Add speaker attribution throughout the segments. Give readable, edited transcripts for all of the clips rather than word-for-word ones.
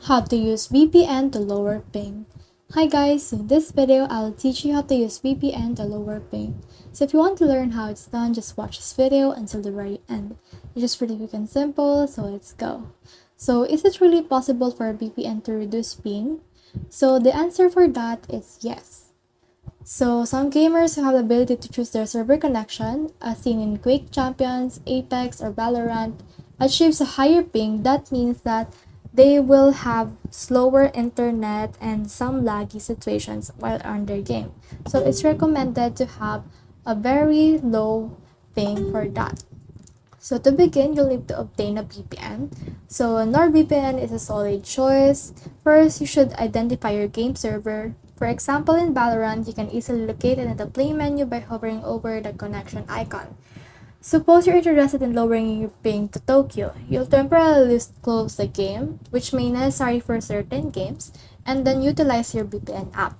Speaker 1: How to use VPN to lower ping. Hi guys, in this video I'll teach you how to use VPN to lower ping. So if you want to learn how it's done, just watch this video until the very end. It's just pretty quick and simple, so let's go. So is it really possible for a VPN to reduce ping? So the answer for that is yes. So some gamers who have the ability to choose their server connection, as seen in Quake Champions, Apex, or Valorant, achieves a higher ping. That means that they will have slower internet and some laggy situations while on their game. So it's recommended to have a very low ping for that. So to begin, you'll need to obtain a VPN. So a NordVPN is a solid choice. First, you should identify your game server. For example, in Valorant, you can easily locate it in the play menu by hovering over the connection icon. Suppose you're interested in lowering your ping to Tokyo. You'll temporarily close the game, which may be necessary for certain games, and then utilize your VPN app.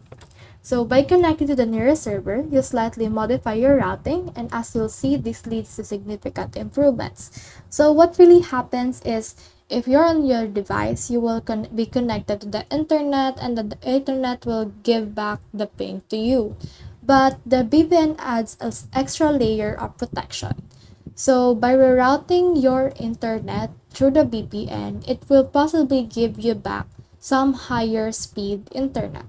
Speaker 1: So by connecting to the nearest server, you'll slightly modify your routing, and as you'll see, this leads to significant improvements. So what really happens is, if you're on your device, you will be connected to the internet, and the internet will give back the ping to you. But the VPN adds an extra layer of protection. So by rerouting your internet through the VPN, it will possibly give you back some higher speed internet.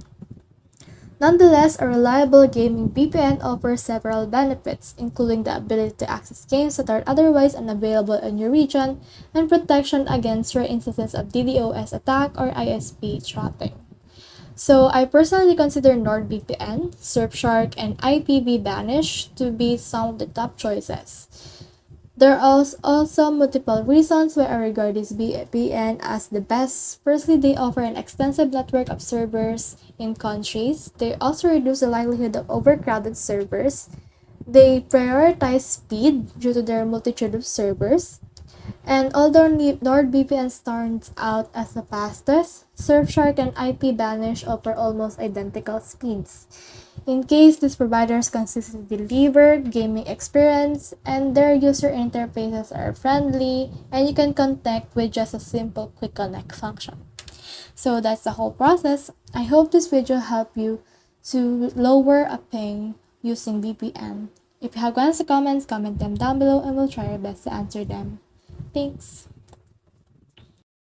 Speaker 1: Nonetheless, a reliable gaming VPN offers several benefits, including the ability to access games that are otherwise unavailable in your region and protection against rare instances of DDoS attack or ISP trapping. So I personally consider NordVPN, Surfshark, and IPVanish to be some of the top choices. There are also multiple reasons why I regard this VPN as the best. Firstly, they offer an extensive network of servers in countries. They also reduce the likelihood of overcrowded servers. They prioritize speed due to their multitude of servers. And although NordVPN stands out as the fastest, Surfshark and IPVanish offer almost identical speeds. In case these providers consistently deliver gaming experience and their user interfaces are friendly and you can connect with just a simple quick connect function. So that's the whole process. I hope this video helped you to lower a ping using VPN. If you have questions or comments, comment them down below and we'll try our best to answer them. Thanks.